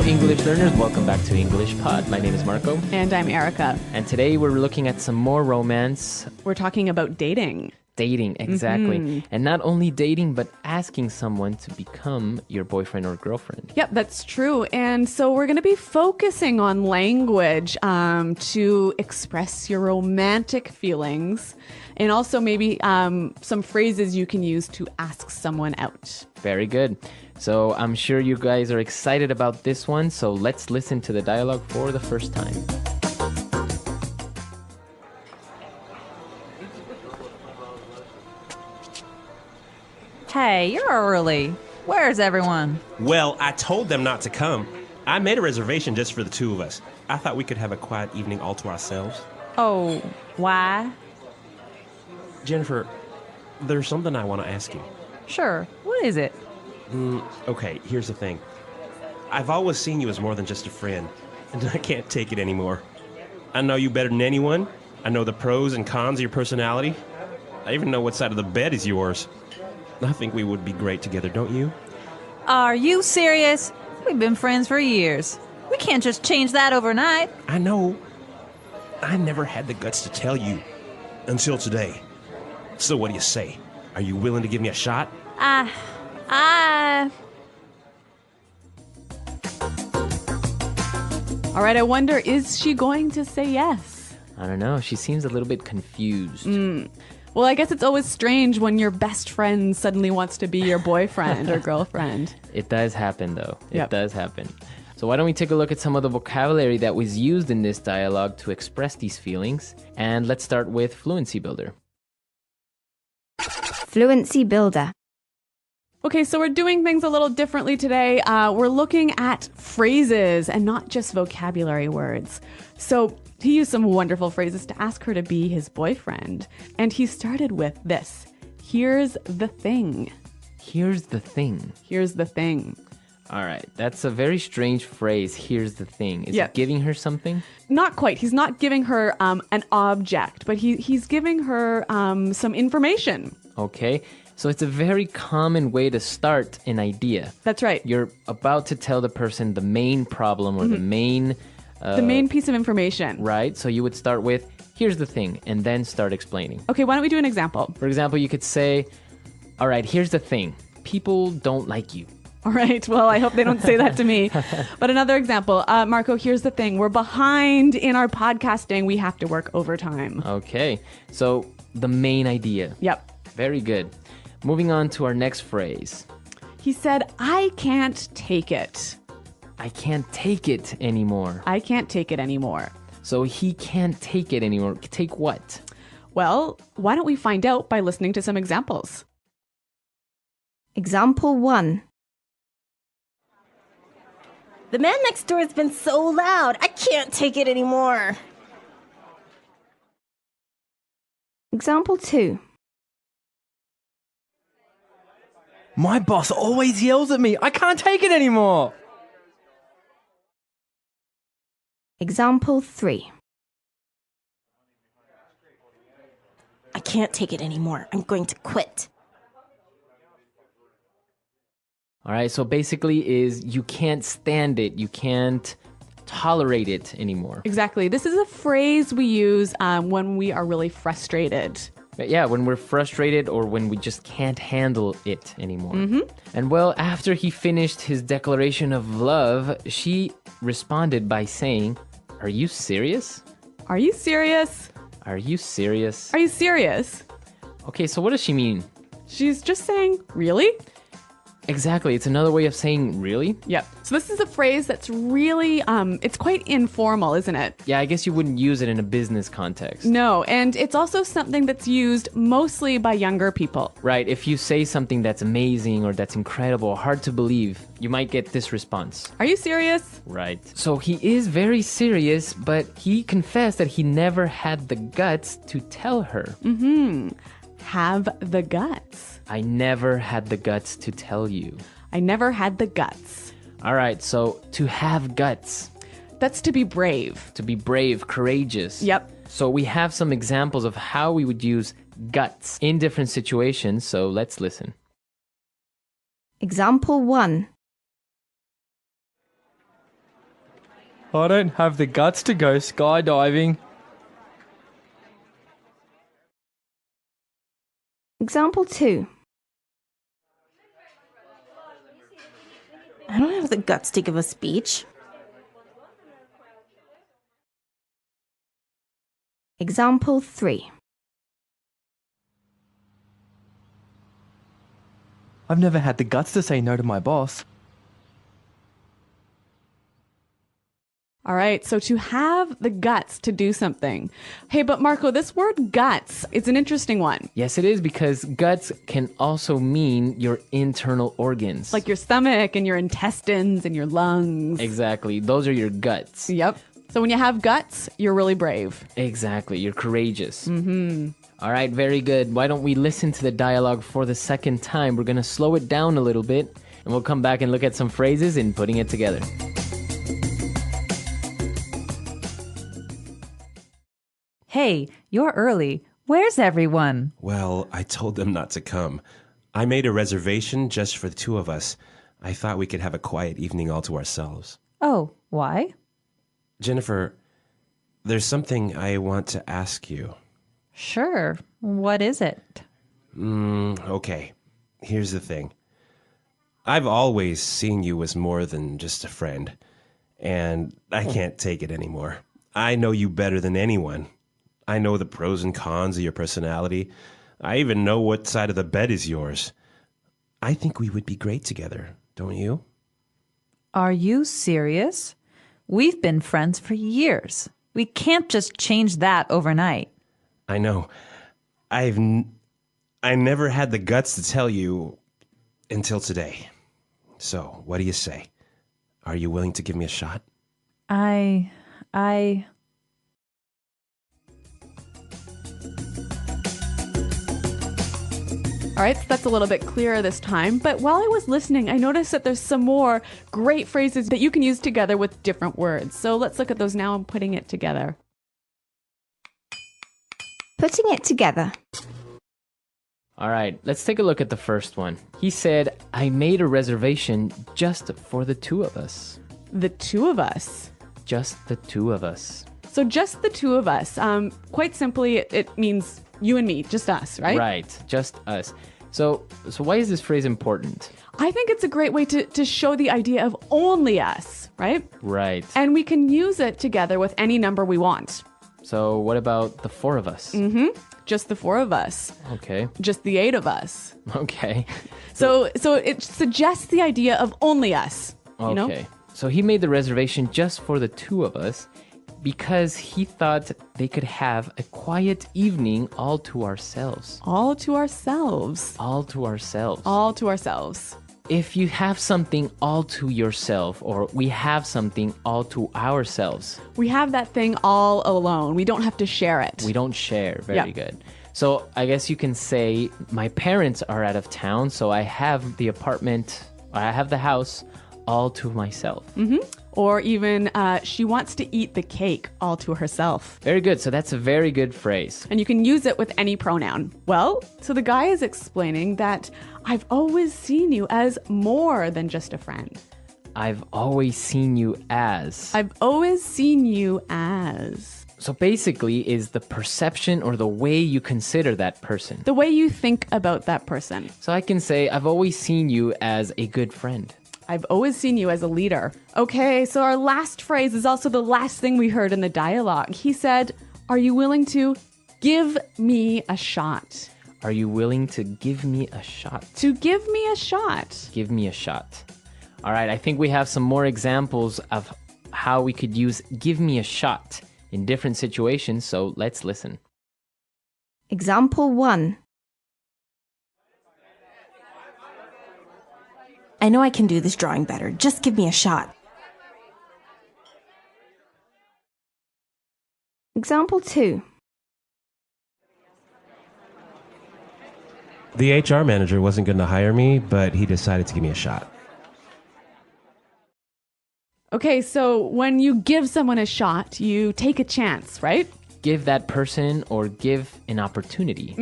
English learners, welcome back to English Pod. My name is Marco. And I'm Erica. And today we're looking at some more romance. We're talking about dating. Dating, exactly. And not only dating, but asking someone to become your boyfriend or girlfriend. Yep, that's true. And so we're going to be focusing on language to express your romantic feelings, and also maybe some phrases you can use to ask someone out. Very good. So I'm sure you guys are excited about this one. So let's listen to the dialogue for the first time. Hey, you're early. Where's everyone? Well, I told them not to come. I made a reservation just for the two of us. I thought we could have a quiet evening all to ourselves. Oh, why? Jennifer, there's something I want to ask you. Sure. What is it? Okay, here's the thing. I've always seen you as more than just a friend, and I can't take it anymore. I know you better than anyone. I know the pros and cons of your personality. I even know what side of the bed is yours. I think we would be great together, don't you? Are you serious? We've been friends for years. We can't just change that overnight. I know. I never had the guts to tell you. Until today. So what do you say? Are you willing to give me a shot? All right, I wonder, is she going to say yes? I don't know. She seems a little bit confused. Well, I guess it's always strange when your best friend suddenly wants to be your boyfriend or girlfriend. It does happen, though. It Yep. does happen. So why don't we take a look at some of the vocabulary that was used in this dialogue to express these feelings? And let's start with Fluency Builder. Fluency Builder. Okay, so we're doing things a little differently today. We're looking at phrases and not just vocabulary words. So he used some wonderful phrases to ask her to be his boyfriend. And he started with this. Here's the thing. Here's the thing. Here's the thing. All right, that's a very strange phrase. Here's the thing. Is Yeah. it giving her something? Not quite. He's not giving her an object, but he's giving her some information. Okay, so it's a very common way to start an idea. That's right. You're about to tell the person the main problem or the main... The main piece of information. Right, so you would start with, here's the thing, and then start explaining. Okay, why don't we do an example? For example, you could say, all right, here's the thing. People don't like you. All right. Well, I hope they don't say that to me. But another example, Marco, here's the thing. We're behind in our podcasting. We have to work overtime. Okay, so the main idea. Yep. Very good. Moving on to our next phrase. He said, I can't take it. I can't take it anymore. I can't take it anymore. So he can't take it anymore. Take what? Well, why don't we find out by listening to some examples? Example 1. The man next door has been so loud. I can't take it anymore. Example 2. My boss always yells at me. I can't take it anymore. Example 3. I can't take it anymore. I'm going to quit. All right, so basically is you can't stand it. You can't tolerate it anymore. Exactly. This is a phrase we use when we are really frustrated. But yeah, when we're frustrated or when we just can't handle it anymore. And well, after he finished his declaration of love, she responded by saying, "Are you serious? Are you serious? Are you serious?" Are you serious? Okay, so what does she mean? She's just saying, really? Exactly. It's another way of saying really. Yep. So this is a phrase that's really, it's quite informal, isn't it? Yeah, I guess you wouldn't use it in a business context. No, and it's also something that's used mostly by younger people. Right. If you say something that's amazing or that's incredible, hard to believe, you might get this response. Are you serious? Right. So he is very serious, but he confessed that he never had the guts to tell her. Have the guts. I never had the guts to tell you. I never had the guts. All right, so to have guts, That's to be brave. to be brave, courageous. Yep. So we have some examples of how we would use guts in different situations, so let's listen. Example 1. I don't have the guts to go skydiving. Example 2. I don't have the guts to give a speech. Example 3. I've never had the guts to say no to my boss. All right, so to have the guts to do something. Hey, but Marco, this word guts is an interesting one. Yes, it is, because guts can also mean your internal organs. Like your stomach and your intestines and your lungs. Exactly. Those are your guts. Yep. So when you have guts, you're really brave. Exactly. You're courageous. Mm-hmm. All right, very good. Why don't we listen to the dialogue for the second time? We're going to slow it down a little bit, and we'll come back and look at some phrases and putting it together. Hey, you're early. Where's everyone? Well, I told them not to come. I made a reservation just for the two of us. I thought we could have a quiet evening all to ourselves. Oh, why? Jennifer, there's something I want to ask you. Sure. What is it? Okay. Here's the thing. I've always seen you as more than just a friend, and I can't take it anymore. I know you better than anyone. I know the pros and cons of your personality. I even know what side of the bed is yours. I think we would be great together, don't you? Are you serious? We've been friends for years. We can't just change that overnight. I know. I never had the guts to tell you until today. So, what do you say? Are you willing to give me a shot? I All right, so that's a little bit clearer this time. But while I was listening, I noticed that there's some more great phrases that you can use together with different words. So let's look at those now and putting it together. Putting it together. All right, let's take a look at the first one. He said, I made a reservation just for the two of us. The two of us. Just the two of us. So just the two of us. Quite simply, it means you and me, just us, right? Right, just us. So why is this phrase important? I think it's a great way to show the idea of only us, right? Right. And we can use it together with any number we want. So what about the four of us? Just the four of us. Okay. Just the 8 of us. Okay. So it suggests the idea of only us. You know? Okay. So he made the reservation just for the two of us because he thought they could have a quiet evening all to ourselves. All to ourselves. All to ourselves. All to ourselves. If you have something all to yourself, or we have something all to ourselves, We have that thing all alone. We don't have to share it. we don't share. Very Yeah. good. So I guess you can say my parents are out of town, so I have the house all to myself. Or even, she wants to eat the cake all to herself. Very good. So that's a very good phrase. And you can use it with any pronoun. Well, so the guy is explaining that I've always seen you as more than just a friend. I've always seen you as. I've always seen you as. So basically is the perception or the way you consider that person. The way you think about that person. So I can say I've always seen you as a good friend. I've always seen you as a leader. Okay, so our last phrase is also the last thing we heard in the dialogue. He said, are you willing to give me a shot? Are you willing to give me a shot? To give me a shot. Give me a shot. All right, I think we have some more examples of how we could use give me a shot in different situations, so let's listen. Example 1. I know I can do this drawing better. Just give me a shot. Example 2. The HR manager wasn't going to hire me, but he decided to give me a shot. Okay, so when you give someone a shot, you take a chance, right? Give that person or give an opportunity.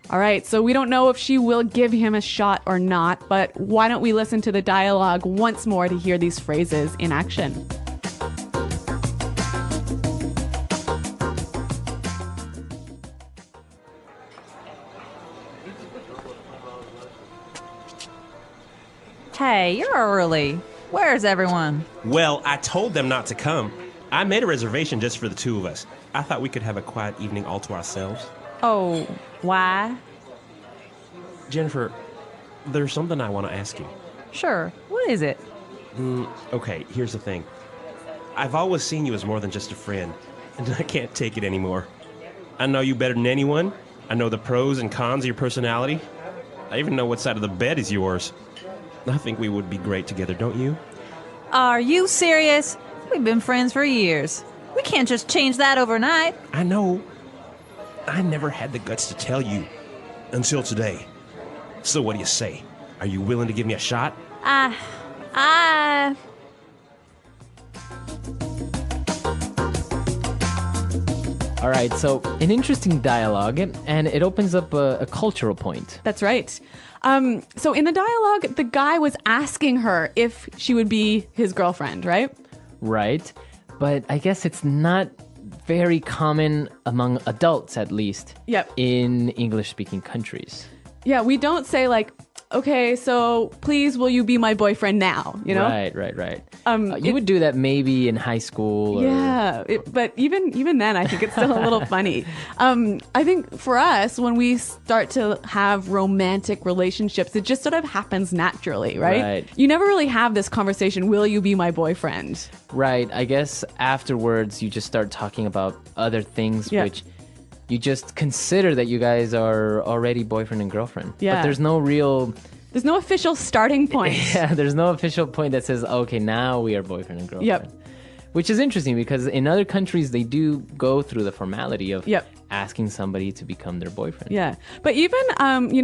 All right, so we don't know if she will give him a shot or not, but why don't we listen to the dialogue once more to hear these phrases in action? Hey, you're early. Where's everyone? Well, I told them not to come. I made a reservation just for the two of us. I thought we could have a quiet evening all to ourselves. Oh, why? Jennifer, there's something I want to ask you. Sure. What is it? Okay, here's the thing. I've always seen you as more than just a friend, and I can't take it anymore. I know you better than anyone. I know the pros and cons of your personality. I even know what side of the bed is yours. I think we would be great together, don't you? Are you serious? We've been friends for years. We can't just change that overnight. I know. I never had the guts to tell you. Until today. So what do you say? Are you willing to give me a shot? All right, so an interesting dialogue, and it opens up a cultural point. That's right. So in the dialogue, the guy was asking her if she would be his girlfriend, right? Right, but I guess it's not very common among adults, at least. Yep. In English-speaking countries. Yeah, we don't say like, okay, so please will you be my boyfriend now, you know? Right. You would do that maybe in high school. Or... Yeah, but even then, I think it's still a little funny. I think for us, when we start to have romantic relationships, it just sort of happens naturally, right? You never really have this conversation, will you be my boyfriend? Right, I guess afterwards you just start talking about other things, which you just consider that you guys are already boyfriend and girlfriend. Yeah. But there's no official starting point. Yeah, there's no official point that says, okay, now we are boyfriend and girlfriend. Yep. Which is interesting because in other countries, they do go through the formality of Yep. asking somebody to become their boyfriend. Yeah. But even,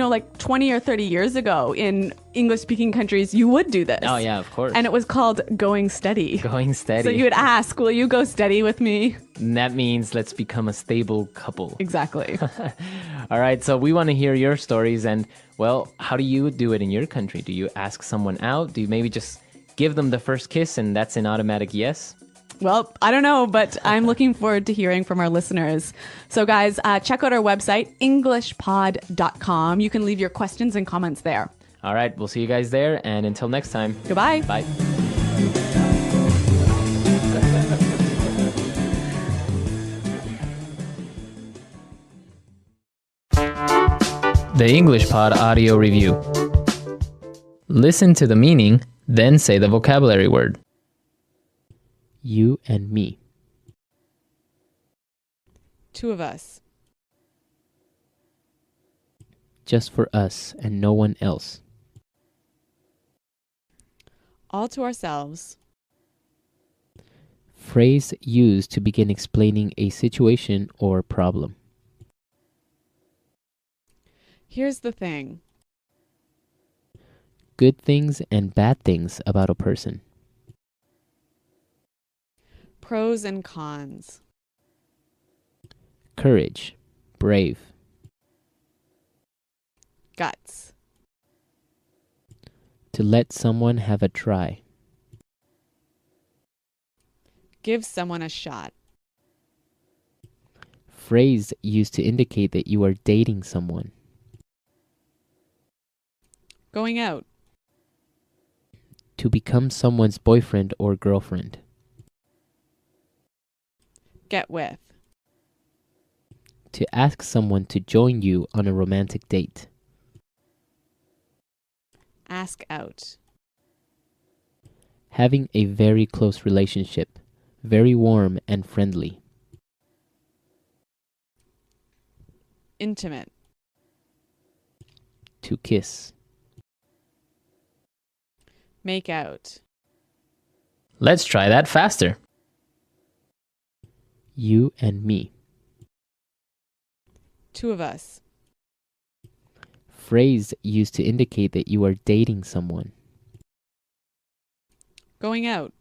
like 20 or 30 years ago in English-speaking countries, you would do this. Oh, yeah, of course. And it was called going steady. Going steady. So you would ask, will you go steady with me? And that means let's become a stable couple. Exactly. All right, so we want to hear your stories. And, well, how do you do it in your country? Do you ask someone out? Do you maybe just give them the first kiss and that's an automatic yes? Well, I don't know, but I'm looking forward to hearing from our listeners. So, guys, check out our website, englishpod.com. You can leave your questions and comments there. All right, we'll see you guys there. And until next time. Goodbye. Bye. The English Pod Audio Review. Listen to the meaning, then say the vocabulary word. You and me. Two of us. Just for us and no one else. All to ourselves. Phrase used to begin explaining a situation or problem. Here's the thing. Good things and bad things about a person. Pros and cons. Courage. Brave. Guts. To let someone have a try. Give someone a shot. Phrase used to indicate that you are dating someone. Going out. To become someone's boyfriend or girlfriend. Get with. To ask someone to join you on a romantic date. Ask out. Having a very close relationship. Very warm and friendly. Intimate. To kiss. Make out. Let's try that faster. You and me. Two of us. Phrase used to indicate that you are dating someone. Going out.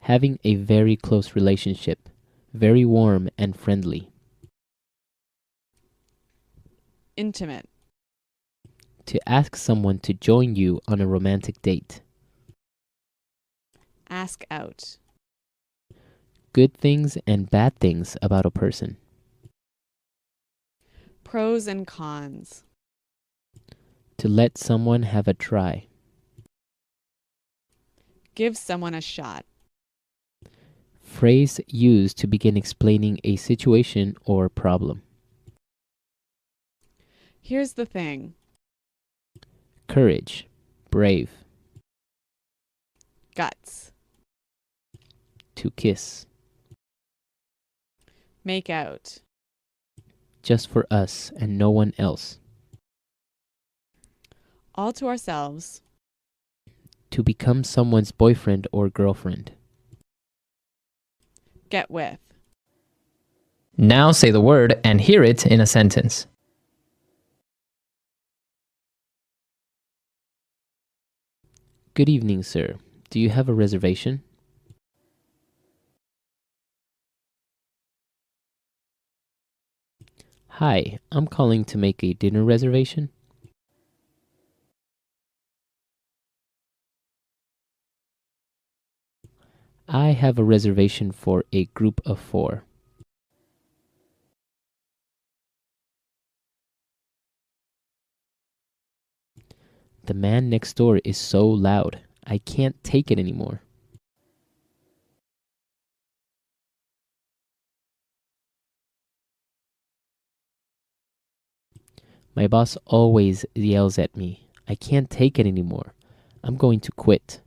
Having a very close relationship. Very warm and friendly. Intimate. To ask someone to join you on a romantic date. Ask out. Good things and bad things about a person. Pros and cons. To let someone have a try. Give someone a shot. Phrase used to begin explaining a situation or problem. Here's the thing. Courage. Brave. Guts. To kiss. Make out. Just for us and no one else. All to ourselves. To become someone's boyfriend or girlfriend. Get with. Now say the word and hear it in a sentence. Good evening, sir. Do you have a reservation? Hi, I'm calling to make a dinner reservation. I have a reservation for a group of 4. The man next door is so loud. I can't take it anymore. My boss always yells at me. I can't take it anymore. I'm going to quit.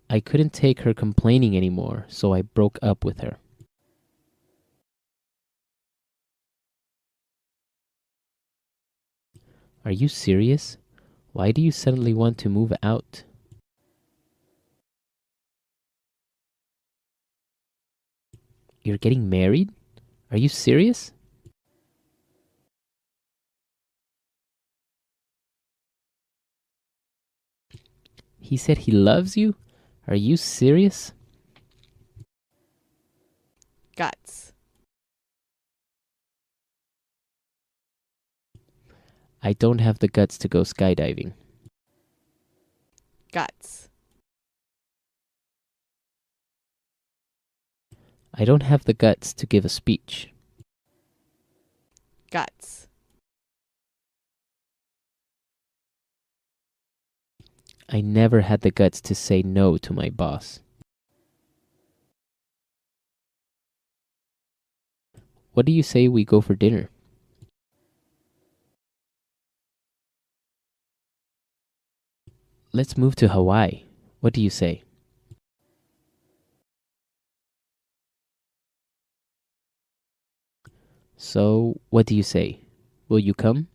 I couldn't take her complaining anymore, so I broke up with her. Are you serious? Why do you suddenly want to move out? You're getting married? Are you serious? He said he loves you? Are you serious? Guts. I don't have the guts to go skydiving. Guts. I don't have the guts to give a speech. Guts. I never had the guts to say no to my boss. What do you say we go for dinner? Let's move to Hawaii. What do you say? So, what do you say? Will you come?